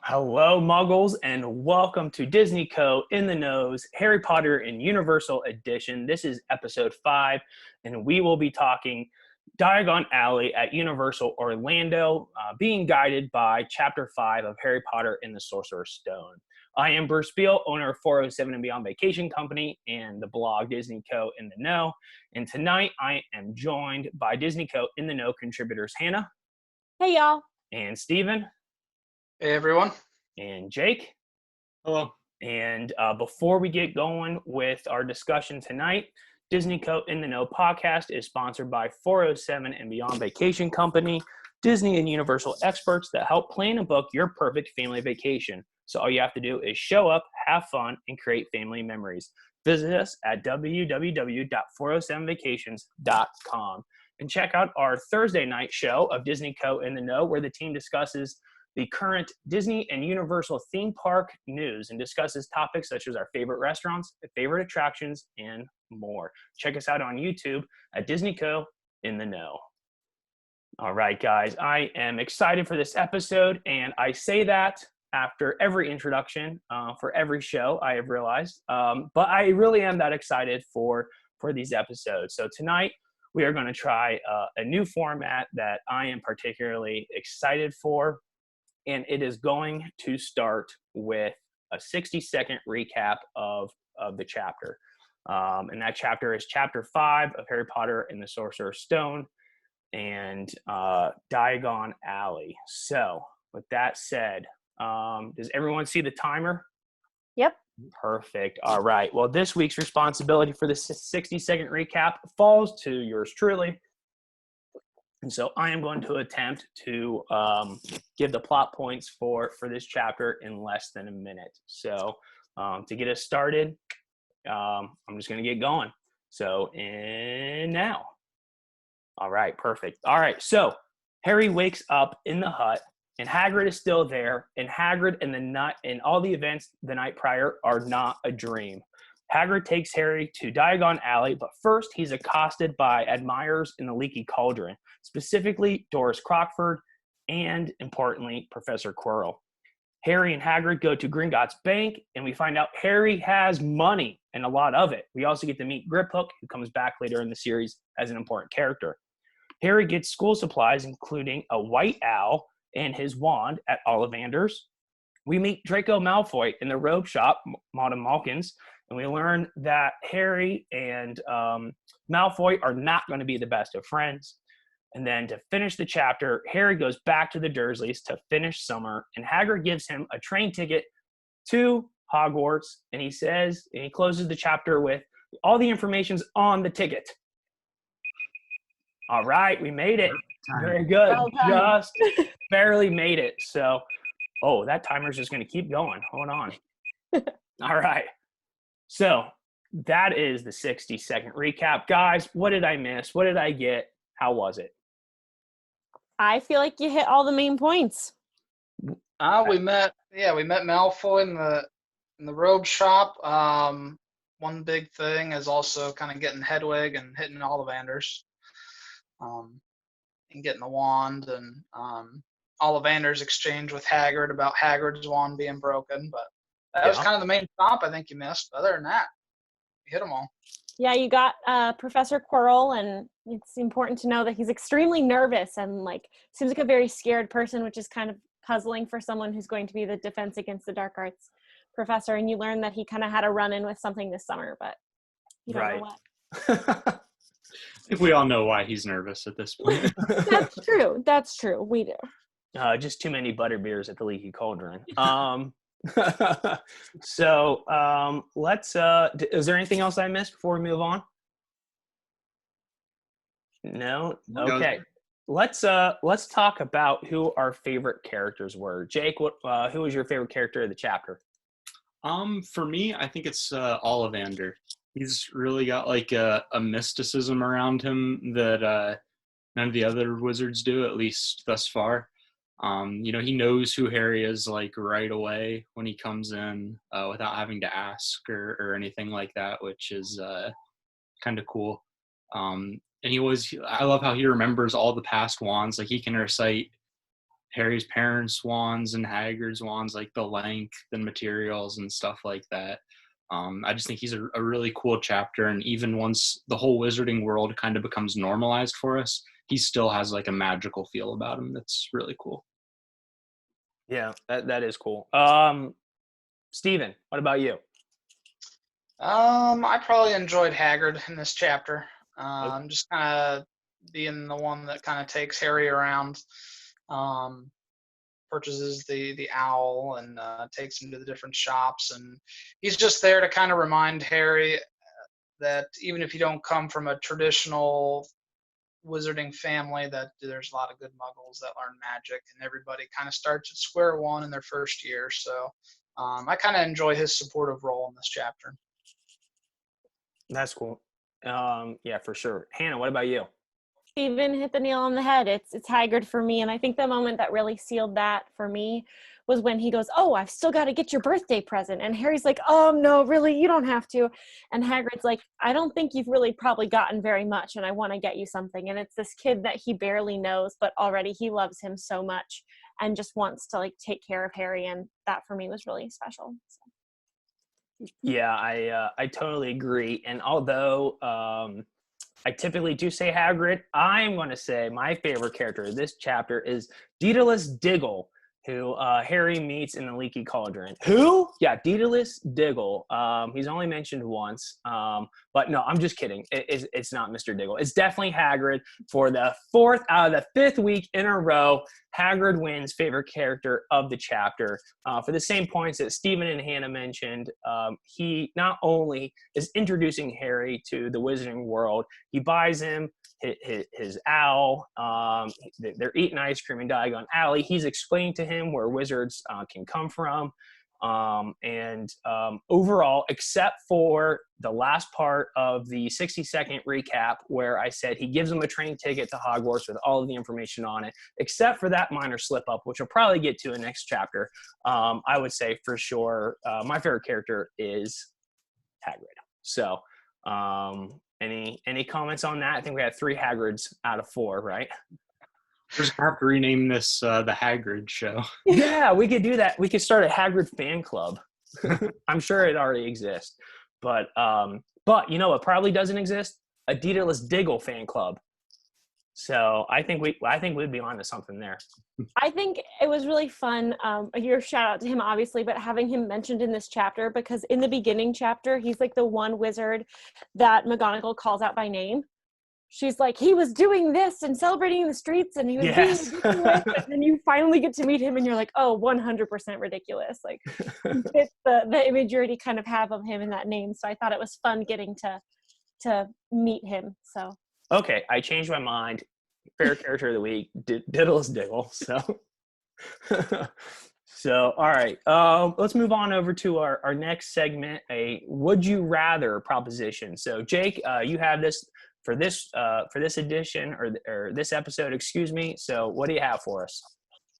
Hello, Muggles, and welcome to Disney Co. in the Nose, Harry Potter and Universal Edition. This is episode 5, and we will be talking Diagon Alley at Universal Orlando, being guided by Chapter 5 of Harry Potter and the Sorcerer's Stone. I am Bruce Beal, owner of 407 and Beyond Vacation Company and the blog Disney Co. in the Know. And tonight I am joined by Disney Co. in the Know contributors Hannah. Hey, y'all. And Steven. Hey, everyone. And Jake. Hello. And before we get going with our discussion tonight, Disney Co. in the Know podcast is sponsored by 407 and Beyond Vacation Company, Disney and Universal experts that help plan and book your perfect family vacation. So all you have to do is show up, have fun, and create family memories. Visit us at www.407vacations.com and check out our Thursday night show of Disney Co. in the Know, where the team discusses the current Disney and Universal theme park news and discusses topics such as our favorite restaurants, favorite attractions, and more. Check us out on YouTube at Disney Co. in the Know. All right, guys, I am excited for this episode, and I say that after every introduction for every show, I have realized. But I really am that excited for these episodes. So tonight, we are going to try a new format that I am particularly excited for. And it is going to start with a 60-second recap of the chapter. And that chapter is Chapter 5 of Harry Potter and the Sorcerer's Stone and Diagon Alley. So with that said, does everyone see the timer? Yep. Perfect. All right. Well, this week's responsibility for the 60-second recap falls to yours truly. And so I am going to attempt to give the plot points for this chapter in less than a minute. So to get us started, I'm just going to get going. So in now. All right, perfect. All right, so Harry wakes up in the hut, and Hagrid is still there, and Hagrid and all the events the night prior are not a dream. Hagrid takes Harry to Diagon Alley, but first he's accosted by admirers in the Leaky Cauldron, specifically Doris Crockford and, importantly, Professor Quirrell. Harry and Hagrid go to Gringotts Bank, and we find out Harry has money, and a lot of it. We also get to meet Griphook, who comes back later in the series as an important character. Harry gets school supplies, including a white owl and his wand at Ollivander's. We meet Draco Malfoy in the robe shop, Maud and Malkin's, and we learn that Harry and Malfoy are not going to be the best of friends. And then to finish the chapter, Harry goes back to the Dursleys to finish summer, and Hagrid gives him a train ticket to Hogwarts, and he closes the chapter with, all the information's on the ticket. All right, we made it. Very good. Well done. Just barely made it. So, that timer's just going to keep going. Hold on. All right. So that is the 60-second recap. Guys, what did I miss? What did I get? How was it? I feel like you hit all the main points. We met Malfoy in the robe shop. One big thing is also kind of getting Hedwig and hitting Ollivanders, and getting the wand, and Ollivander's exchange with Hagrid about Hagrid's wand being broken. But that was kind of the main stop I think you missed. But other than that, you hit them all. Yeah, you got Professor Quirrell, and it's important to know that he's extremely nervous and seems like a very scared person, which is kind of puzzling for someone who's going to be the Defense Against the Dark Arts professor. And you learn that he kind of had a run-in with something this summer, but you don't know what. I think we all know why he's nervous at this point. That's true. We do. Just too many butterbeers at the Leaky Cauldron. So let's is there anything else I missed before we move on? No? Okay. Let's talk about who our favorite characters were. Jake, who was your favorite character of the chapter? For me, I think it's Ollivander. He's really got a mysticism around him that none of the other wizards do, at least thus far. He knows who Harry is right away when he comes in without having to ask or anything like that, which is kind of cool. And I love how he remembers all the past wands. He can recite Harry's parents' wands and Hagrid's wands, like the length and materials and stuff like that. I just think he's a really cool chapter, and even once the whole wizarding world kind of becomes normalized for us, he still has like a magical feel about him that's really cool. Yeah, that is cool. Steven, what about you? I probably enjoyed Hagrid in this chapter. Okay. Just kind of being the one that kind of takes Harry around, um, purchases the owl, and takes him to the different shops, and he's just there to kind of remind Harry that even if you don't come from a traditional wizarding family, that there's a lot of good muggles that learn magic, and everybody kind of starts at square one in their first year. So I kind of enjoy his supportive role in this chapter. That's cool. Yeah, for sure. Hannah, what about you? Steven hit the nail on the head. It's Hagrid for me, and I think the moment that really sealed that for me was when he goes, "Oh, I've still got to get your birthday present," and Harry's like, "Oh no, really, you don't have to," and Hagrid's like, "I don't think you've really probably gotten very much, and I want to get you something." And it's this kid that he barely knows, but already he loves him so much and just wants to like take care of Harry, and that for me was really special. So. Yeah, I totally agree. And although I typically do say Hagrid, I'm going to say my favorite character of this chapter is Daedalus Diggle, who Harry meets in the Leaky Cauldron. Who? Yeah, Daedalus Diggle. He's only mentioned once, but no, I'm just kidding. It's not Mr. Diggle. It's definitely Hagrid. For the 4th out of the 5th week in a row, Hagrid wins favorite character of the chapter. For the same points that Stephen and Hannah mentioned, he not only is introducing Harry to the wizarding world, he buys him his owl. They're eating ice cream in Diagon Alley. He's explaining to him where wizards can come from. Overall, except for the last part of the 60-second recap where I said he gives him a train ticket to Hogwarts with all of the information on it, except for that minor slip up, which we'll probably get to in next chapter, I would say for sure my favorite character is Hagrid. So any comments on that? I think we had 3 Hagrids out of 4, right? We're just gonna have to rename this the Hagrid show. Yeah, we could do that. We could start a Hagrid fan club. I'm sure it already exists. But you know what probably doesn't exist? A Daedalus Diggle fan club. So I think we'd be onto something there. I think it was really fun. Your shout out to him, obviously, but having him mentioned in this chapter, because in the beginning chapter, he's like the one wizard that McGonagall calls out by name. She's like, he was doing this and celebrating in the streets, and he was being ridiculous. And then you finally get to meet him, and you're like, oh, 100% ridiculous. Like, it's the imagery to kind of have of him in that name. So I thought it was fun getting to meet him. So. Okay, I changed my mind. Favorite character of the week, Daedalus Diggle. So all right, let's move on over to our next segment, a would you rather proposition. So Jake, you have this for this edition or this episode, excuse me. So what do you have for us?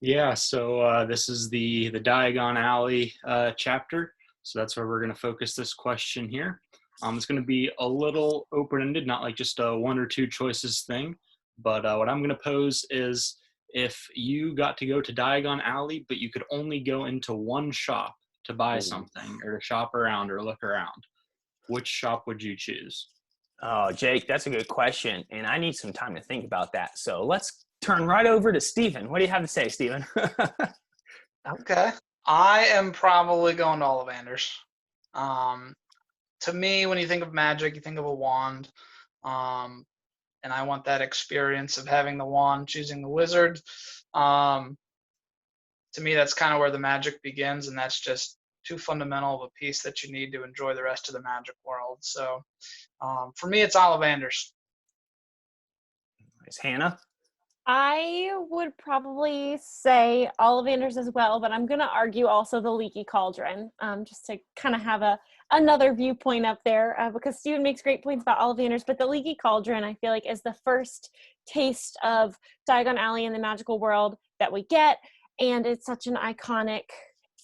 Yeah, so this is the Diagon Alley chapter. So that's where we're going to focus this question here. It's going to be a little open-ended, not like just a 1 or 2 choices thing. But what I'm going to pose is, if you got to go to Diagon Alley, but you could only go into one shop to buy something or to shop around or look around, which shop would you choose? Oh, Jake, that's a good question. And I need some time to think about that. So let's turn right over to Stephen. What do you have to say, Stephen? Okay. I am probably going to Ollivander's. To me, when you think of magic, you think of a wand. And I want that experience of having the wand, choosing the wizard. To me, that's kind of where the magic begins, and that's just too fundamental of a piece that you need to enjoy the rest of the magic world. So for me, it's Ollivander's. Is Hannah? I would probably say Ollivander's as well, but I'm going to argue also the Leaky Cauldron, just to kind of have another viewpoint up there, because Steven makes great points about Ollivander's, but the Leaky Cauldron, I feel like, is the first taste of Diagon Alley in the magical world that we get, and it's such an iconic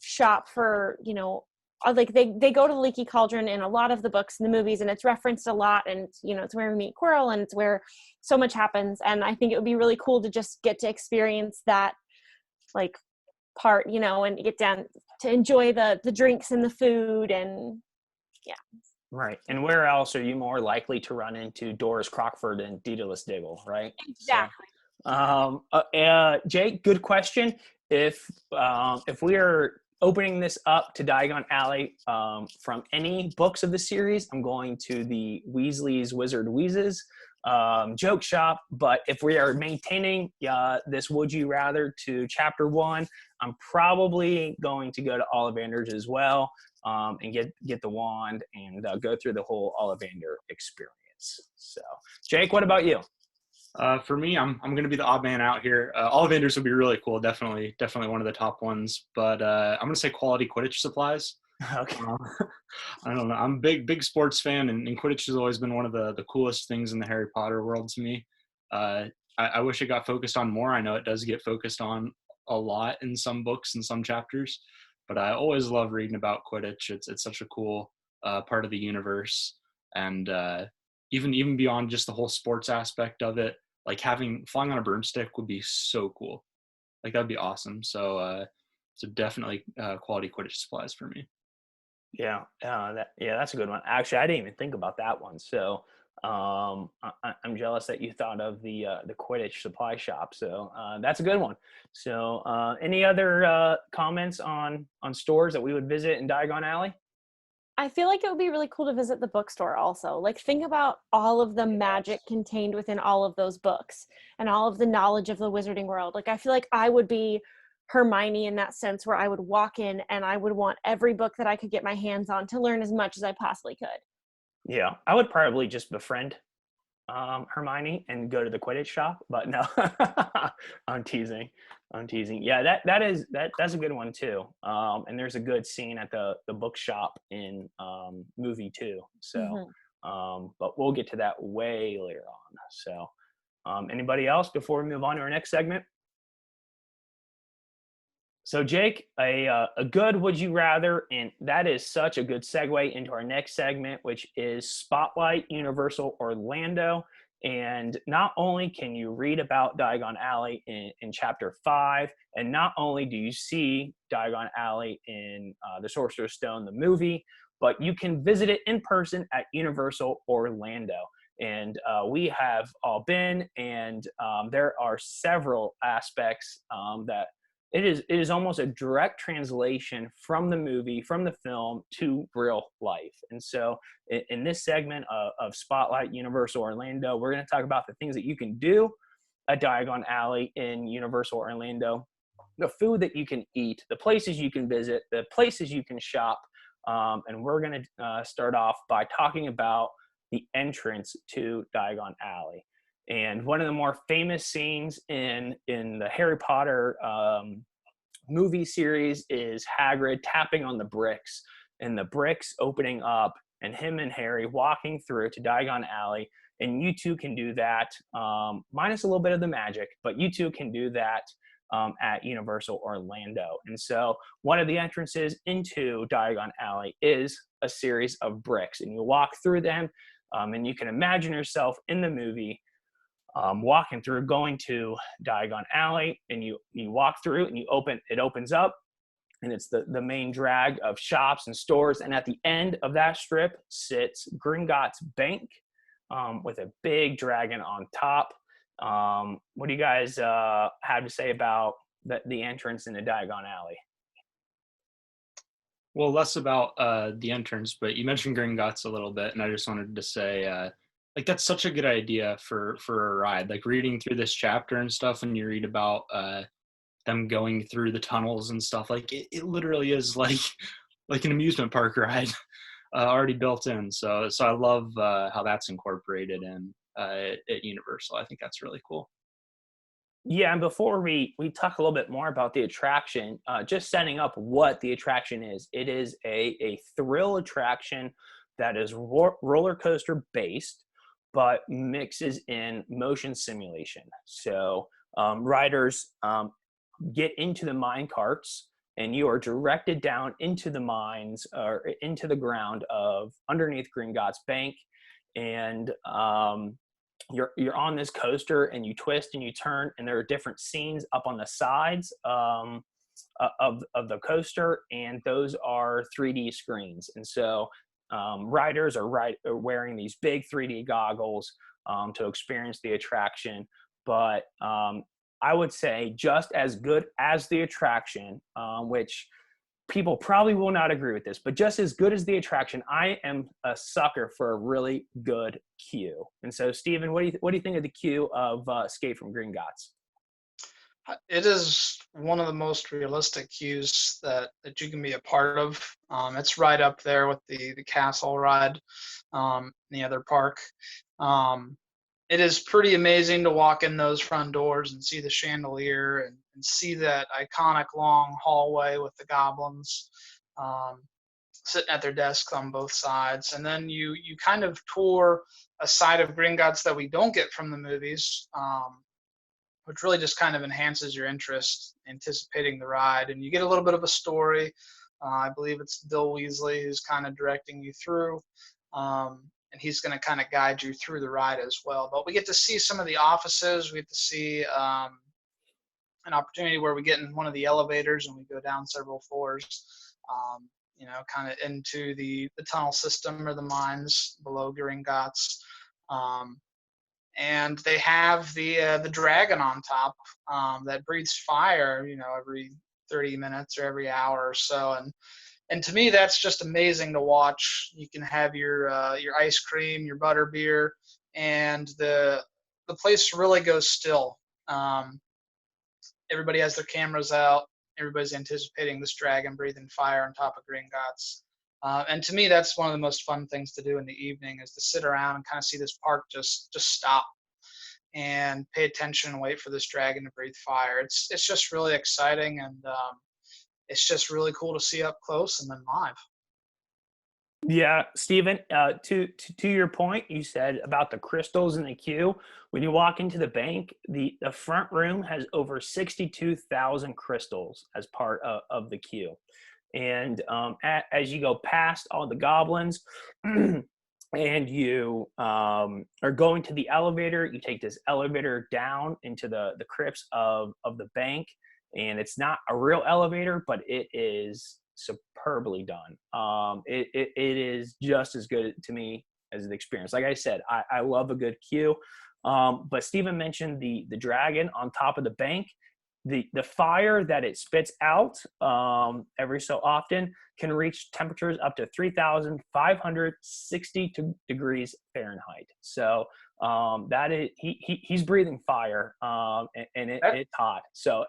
shop for, you know, like they go to the Leaky Cauldron in a lot of the books and the movies, and it's referenced a lot, and you know, it's where we meet Quirrell, and it's where so much happens. And I think it would be really cool to just get to experience that like part, you know, and get down to enjoy the drinks and the food and yeah. Right. And where else are you more likely to run into Doris Crockford and Daedalus Diggle, right? Exactly. So, Jake, good question. If we are opening this up to Diagon Alley from any books of the series, I'm going to the Weasley's Wizard Wheezes joke shop. But if we are maintaining this Would You Rather to chapter 1, I'm probably going to go to Ollivander's as well and get the wand and go through the whole Ollivander experience. So, Jake, what about you? For me, I'm going to be the odd man out here. Ollivanders would be really cool. Definitely one of the top ones. But I'm going to say quality Quidditch supplies. Okay. I don't know. I'm a big sports fan, and Quidditch has always been one of the coolest things in the Harry Potter world to me. I wish it got focused on more. I know it does get focused on a lot in some books and some chapters, but I always love reading about Quidditch. It's such a cool part of the universe, and even beyond just the whole sports aspect of it, like flying on a broomstick would be so cool. Like that'd be awesome. So definitely quality Quidditch supplies for me. Yeah, that's a good one. Actually, I didn't even think about that one. So I'm jealous that you thought of the Quidditch supply shop. So that's a good one. So any other comments on stores that we would visit in Diagon Alley? I feel like it would be really cool to visit the bookstore also. Like think about all of the magic contained within all of those books and all of the knowledge of the wizarding world. Like I feel like I would be Hermione in that sense, where I would walk in and I would want every book that I could get my hands on to learn as much as I possibly could. Yeah, I would probably just befriend Hermione and go to the Quidditch shop, but no, I'm teasing. Yeah, that's a good one too. And there's a good scene at the bookshop in movie 2. So, but we'll get to that way later on. So, anybody else before we move on to our next segment? So, Jake, a good would you rather, and that is such a good segue into our next segment, which is Spotlight Universal Orlando. And not only can you read about Diagon Alley in chapter 5, and not only do you see Diagon Alley in the Sorcerer's Stone, the movie, but you can visit it in person at Universal Orlando. And we have all been, and there are several aspects that it is almost a direct translation from the movie, from the film to real life. And so in this segment of Spotlight Universal Orlando, we're going to talk about the things that you can do at Diagon Alley in Universal Orlando, the food that you can eat, the places you can visit, the places you can shop. And we're going to start off by talking about the entrance to Diagon Alley. And one of the more famous scenes in the Harry Potter movie series is Hagrid tapping on the bricks and the bricks opening up and him and Harry walking through to Diagon Alley. And you too can do that, minus a little bit of the magic, but you too can do that at Universal Orlando. And so one of the entrances into Diagon Alley is a series of bricks, and you walk through them, and you can imagine yourself in the movie walking through, going to Diagon Alley, and you walk through and it opens up, and it's the main drag of shops and stores. And at the end of that strip sits Gringotts Bank with a big dragon on top. What do you guys have to say about the entrance into Diagon Alley? Well, less about the entrance, but you mentioned Gringotts a little bit, and I just wanted to say, like, that's such a good idea for a ride. Like, reading through this chapter and stuff, and you read about them going through the tunnels and stuff. Like, it literally is like an amusement park ride already built in. So I love how that's incorporated in at Universal. I think that's really cool. Yeah, and before we talk a little bit more about the attraction, just setting up what the attraction is. It is a thrill attraction that is roller coaster based, but mixes in motion simulation. So riders get into the mine carts, and you are directed down into the mines or into the ground of underneath Gringotts Bank, and you're on this coaster and you twist and you turn, and there are different scenes up on the sides of the coaster, and those are 3D screens. And so riders are wearing these big 3D goggles to experience the attraction. But I would say just as good as the attraction, which people probably will not agree with this, but just as good as the attraction, I am a sucker for a really good queue. And so, Stephen, what do you think of the queue of Escape from Gringotts? It is one of the most realistic queues that you can be a part of. It's right up there with the castle ride, the other park. It is pretty amazing to walk in those front doors and see the chandelier and see that iconic long hallway with the goblins sitting at their desks on both sides. And then you kind of tour a side of Gringotts that we don't get from the movies, which really just kind of enhances your interest, anticipating the ride. And you get a little bit of a story. I believe it's Bill Weasley who's kind of directing you through. And he's going to kind of guide you through the ride as well. But we get to see some of the offices. We get to see an opportunity where we get in one of the elevators and we go down several floors, kind of into the tunnel system or the mines below Gringotts. And they have the dragon on top that breathes fire, every 30 minutes or every hour or so. And to me, that's just amazing to watch. You can have your ice cream, your butter beer, and the place really goes still. Everybody has their cameras out. Everybody's anticipating this dragon breathing fire on top of Gringotts. And to me, that's one of the most fun things to do in the evening, is to sit around and kind of see this park just stop and pay attention and wait for this dragon to breathe fire. It's just really exciting, and it's just really cool to see up close and then live. Yeah, Stephen, to your point, you said about the crystals in the queue. When you walk into the bank, the front room has over 62,000 crystals as part of the queue. And as you go past all the goblins and you are going to the elevator, you take this elevator down into the crypts of the bank. And it's not a real elevator, but it is superbly done. It is just as good to me as the experience. Like I said, I love a good queue. But Stephen mentioned the dragon on top of the bank. The fire that it spits out every so often can reach temperatures up to 3,560 degrees Fahrenheit. So that is he's breathing fire, and it's hot. So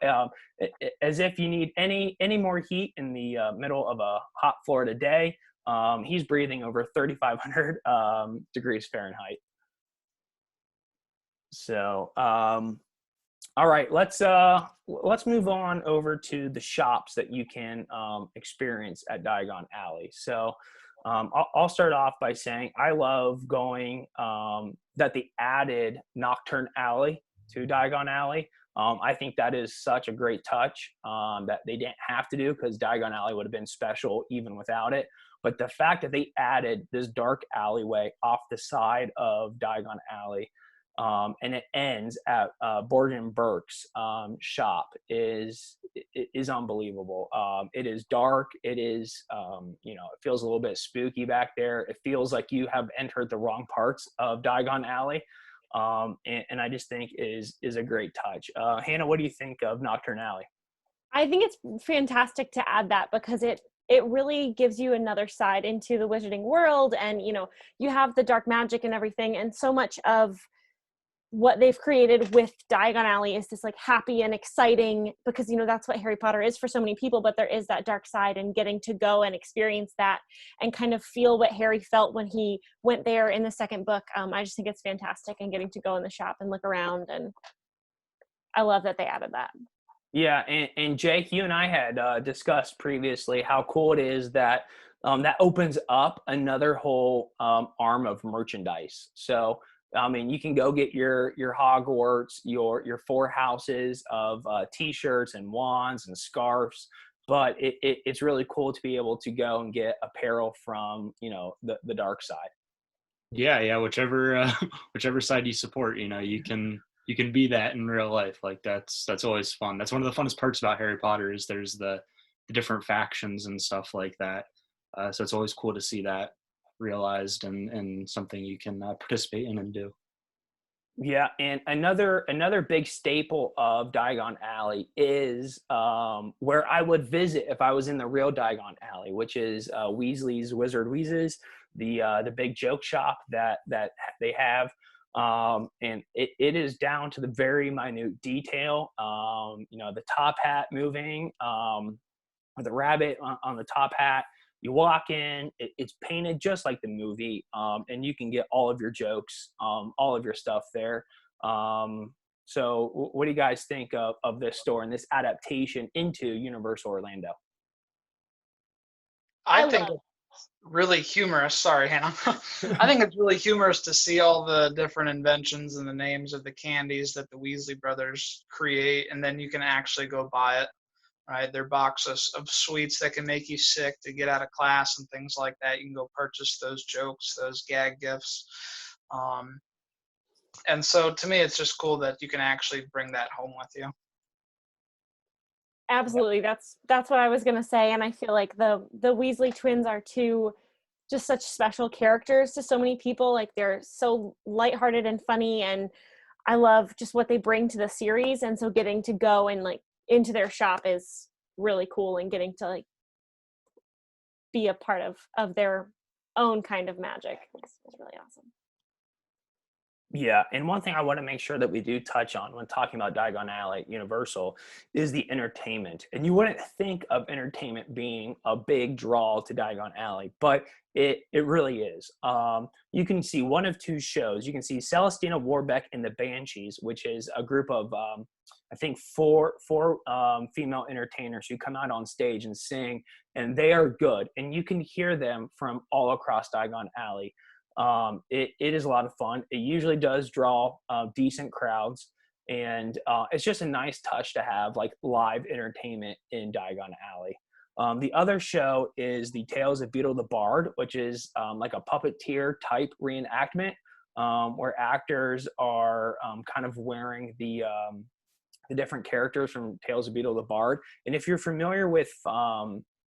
as if you need any more heat in the middle of a hot Florida day, he's breathing over 3,500 degrees Fahrenheit. So all right, let's move on over to the shops that you can experience at Diagon Alley. So I'll start off by saying I love going that they added Nocturne Alley to Diagon Alley. I think that is such a great touch that they didn't have to do, because Diagon Alley would have been special even without it. But the fact that they added this dark alleyway off the side of Diagon Alley, and it ends at Borgen Burke's shop is unbelievable. It is dark. It is, it feels a little bit spooky back there. It feels like you have entered the wrong parts of Diagon Alley. And I just think is a great touch. Hannah, what do you think of Nocturne Alley? I think it's fantastic to add that, because it really gives you another side into the wizarding world. And, you have the dark magic and everything. And so much of what they've created with Diagon Alley is this like happy and exciting, because that's what Harry Potter is for so many people, but there is that dark side, and getting to go and experience that and kind of feel what Harry felt when he went there in the second book. I just think it's fantastic, and getting to go in the shop and look around, and I love that they added that. Yeah, and Jake, you and I had discussed previously how cool it is that that opens up another whole arm of merchandise. So you can go get your Hogwarts, your 4 houses of T-shirts and wands and scarves, but it's really cool to be able to go and get apparel from the dark side. Yeah, whichever whichever side you support, you can be that in real life. Like that's always fun. That's one of the funnest parts about Harry Potter is there's the different factions and stuff like that. So it's always cool to see that realized and something you can participate in and do. Yeah, and another big staple of Diagon Alley is where I would visit if I was in the real Diagon Alley, which is Weasley's Wizard Wheezes, the big joke shop that they have, and it is down to the very minute detail. The top hat moving, or the rabbit on the top hat. You walk in, it's painted just like the movie, and you can get all of your jokes, all of your stuff there. So what do you guys think of this store and this adaptation into Universal Orlando? I I think love. it's really humorous. Sorry, Hannah. I think it's really humorous to see all the different inventions and the names of the candies that the Weasley brothers create, and then you can actually go buy it. Right, their box of sweets that can make you sick to get out of class and things like that. You can go purchase those jokes, those gag gifts. Um, and so to me, it's just cool that you can actually bring that home with you. Absolutely. That's what I was gonna say. And I feel like the Weasley twins are two just such special characters to so many people. Like they're so lighthearted and funny, and I love just what they bring to the series. And so getting to go and like into their shop is really cool, and getting to like be a part of their own kind of magic is really awesome. Yeah, and one thing I want to make sure that we do touch on when talking about Diagon Alley at Universal is the entertainment. And you wouldn't think of entertainment being a big draw to Diagon Alley, but it really is. You can see one of two shows. You can see Celestina Warbeck and the Banshees, which is a group of I think four female entertainers who come out on stage and sing, and they are good, and you can hear them from all across Diagon Alley. It is a lot of fun. It usually does draw decent crowds, and it's just a nice touch to have like live entertainment in Diagon Alley. The other show is the Tales of Beetle the Bard, which is like a puppeteer type reenactment, where actors are kind of wearing the different characters from Tales of Beetle the Bard. And if you're familiar with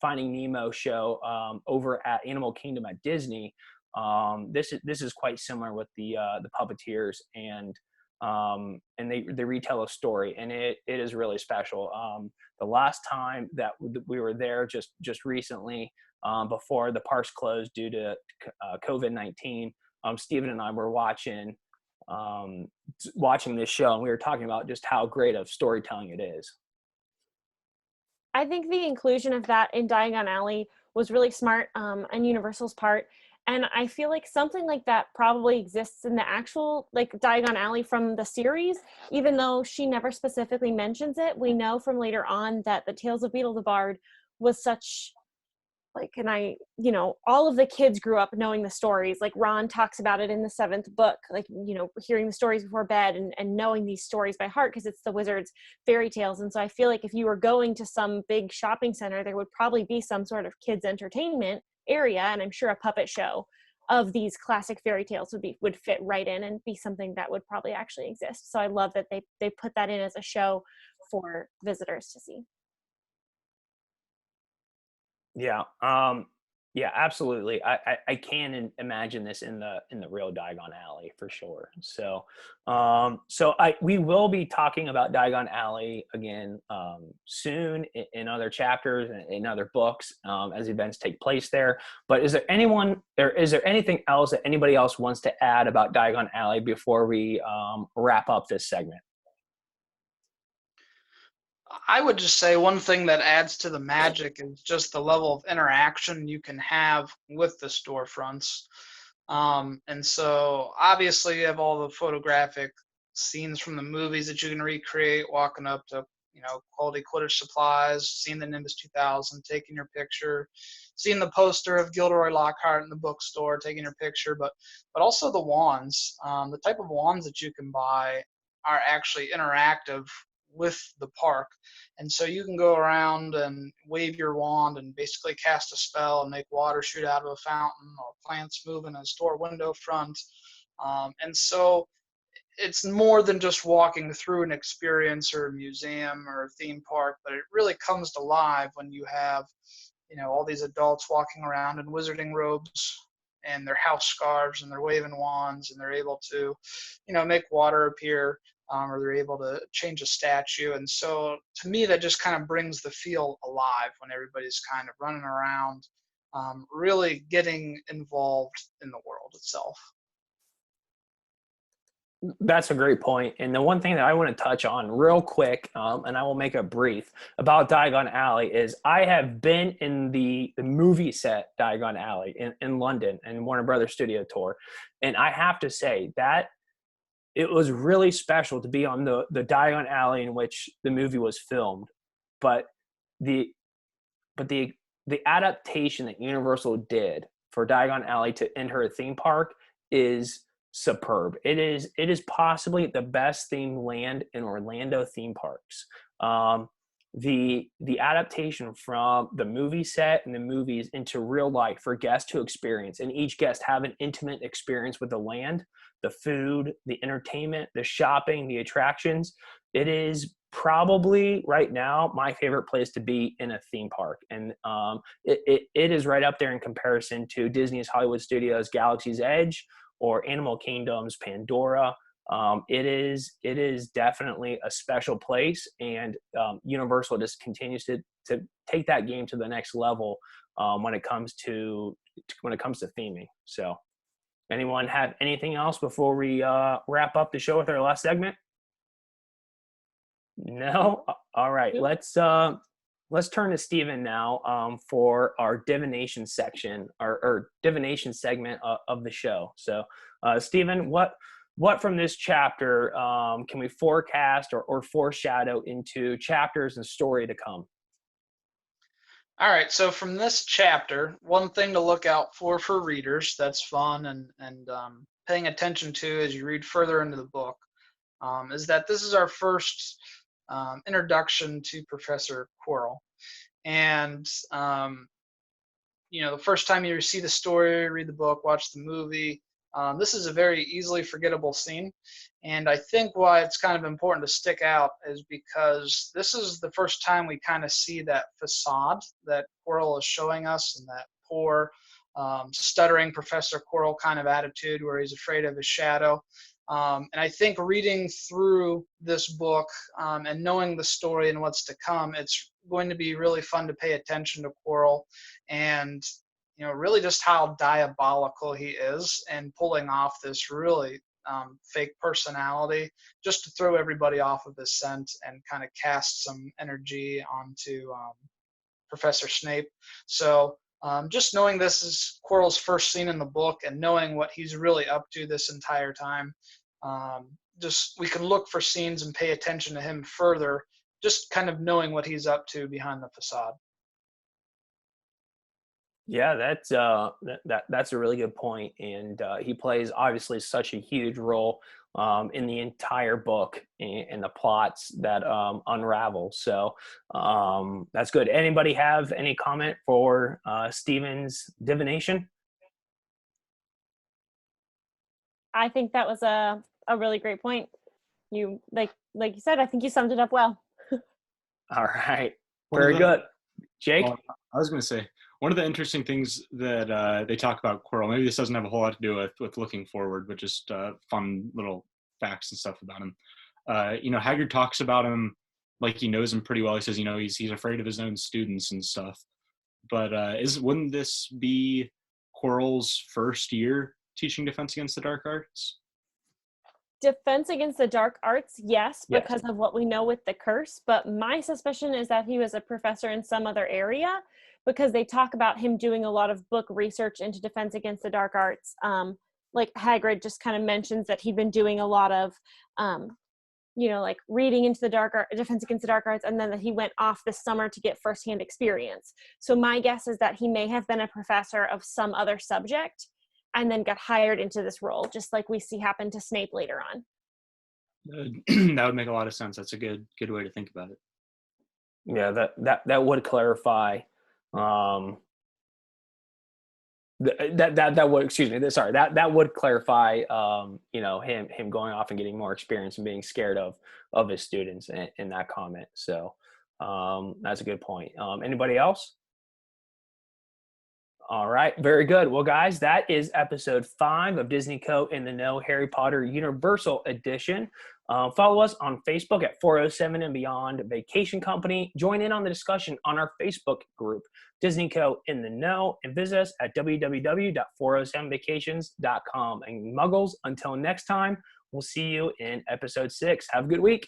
Finding Nemo show over at Animal Kingdom at Disney, this is quite similar with the puppeteers, and they retell a story, and it is really special. The last time that we were there, just recently, before the parks closed due to COVID-19, Stephen and I were watching this show, and we were talking about just how great of storytelling it is. I think the inclusion of that in Diagon Alley was really smart on Universal's part. And I feel like something like that probably exists in the actual like Diagon Alley from the series, even though she never specifically mentions it. We know from later on that the Tales of Beetle the Bard was such like, and all of the kids grew up knowing the stories. Like Ron talks about it in the 7th book, like, hearing the stories before bed and knowing these stories by heart because it's the wizard's fairy tales. And so I feel like if you were going to some big shopping center, there would probably be some sort of kids entertainment area. And I'm sure a puppet show of these classic fairy tales would fit right in and be something that would probably actually exist. So I love that they put that in as a show for visitors to see. Yeah, yeah, absolutely. I can imagine this in the real Diagon Alley for sure. So we will be talking about Diagon Alley again soon in other chapters and in other books as events take place there. But is there anything else that anybody else wants to add about Diagon Alley before we wrap up this segment? I would just say one thing that adds to the magic is just the level of interaction you can have with the storefronts. And so obviously you have all the photographic scenes from the movies that you can recreate, walking up to, quality Quidditch supplies, seeing the Nimbus 2000, taking your picture, seeing the poster of Gilderoy Lockhart in the bookstore, taking your picture, but also the wands. The type of wands that you can buy are actually interactive with the park. And so you can go around and wave your wand and basically cast a spell and make water shoot out of a fountain or plants move in a store window front. And so it's more than just walking through an experience or a museum or a theme park, but it really comes to life when you have, all these adults walking around in wizarding robes and their house scarves and they're waving wands and they're able to, make water appear, or they're able to change a statue. And so to me, that just kind of brings the feel alive when everybody's kind of running around, really getting involved in the world itself. That's a great point. And the one thing that I want to touch on real quick, and I will make it brief, about Diagon Alley is I have been in the movie set Diagon Alley in London and Warner Brothers Studio Tour. And I have to say that it was really special to be on the Diagon Alley in which the movie was filmed. But the adaptation that Universal did for Diagon Alley to enter a theme park is superb. It is possibly the best themed land in Orlando theme parks. The adaptation from the movie set and the movies into real life for guests to experience, and each guest have an intimate experience with the land, the food, the entertainment, the shopping, the attractions. It is probably right now my favorite place to be in a theme park, and it is right up there in comparison to Disney's Hollywood Studios Galaxy's Edge or Animal Kingdom's Pandora. It is definitely a special place, and Universal just continues to take that game to the next level when it comes to theming. So, anyone have anything else before we wrap up the show with our last segment? No. All right. Let's turn to Stephen now for our divination section or divination segment of the show. So, Stephen, what from this chapter can we forecast or foreshadow into chapters and story to come? All right, so from this chapter, one thing to look out for readers that's fun and paying attention to as you read further into the book is that this is our first introduction to Professor Quirrell. And, the first time you see the story, read the book, watch the movie, this is a very easily forgettable scene. And I think why it's kind of important to stick out is because this is the first time we kind of see that facade that Quirrell is showing us, and that poor, stuttering Professor Quirrell kind of attitude where he's afraid of his shadow. And I think reading through this book and knowing the story and what's to come, it's going to be really fun to pay attention to Quirrell and, really just how diabolical he is and pulling off this really fake personality just to throw everybody off of his scent and kind of cast some energy onto Professor Snape. So just knowing this is Quirrell's first scene in the book and knowing what he's really up to this entire time, just we can look for scenes and pay attention to him further, just kind of knowing what he's up to behind the facade. Yeah, that's a really good point, and he plays obviously such a huge role in the entire book and the plots that unravel. So that's good. Anybody have any comment for Stephen's divination? I think that was a really great point. You like you said, I think you summed it up well. All right, very good. Jake? Well, I was going to say, one of the interesting things that they talk about Quirrell, maybe this doesn't have a whole lot to do with looking forward, but just fun little facts and stuff about him. Hagrid talks about him like he knows him pretty well. He says, he's afraid of his own students and stuff. But wouldn't this be Quirrell's first year teaching Defense Against the Dark Arts? Defense Against the Dark Arts, yes, Yes. because of what we know with the curse. But my suspicion is that he was a professor in some other area, because they talk about him doing a lot of book research into Defense Against the Dark Arts. Like Hagrid just kind of mentions that he'd been doing a lot of, reading into the Defense Against the Dark Arts, and then that he went off this summer to get firsthand experience. So my guess is that he may have been a professor of some other subject and then got hired into this role, just like we see happen to Snape later on. That would make a lot of sense. That's a good way to think about it. Yeah, that would clarify. That would, excuse me, sorry, that would clarify, him going off and getting more experience and being scared of his students in that comment. So that's a good point. Anybody else? All right, very good. Well, guys, that is episode 5 of Disney Co. in the Know Harry Potter Universal Edition. Follow us on Facebook at 407 and Beyond Vacation Company. Join in on the discussion on our Facebook group, Disney Co. in the Know, and visit us at www.407vacations.com. And Muggles, until next time, we'll see you in episode 6. Have a good week.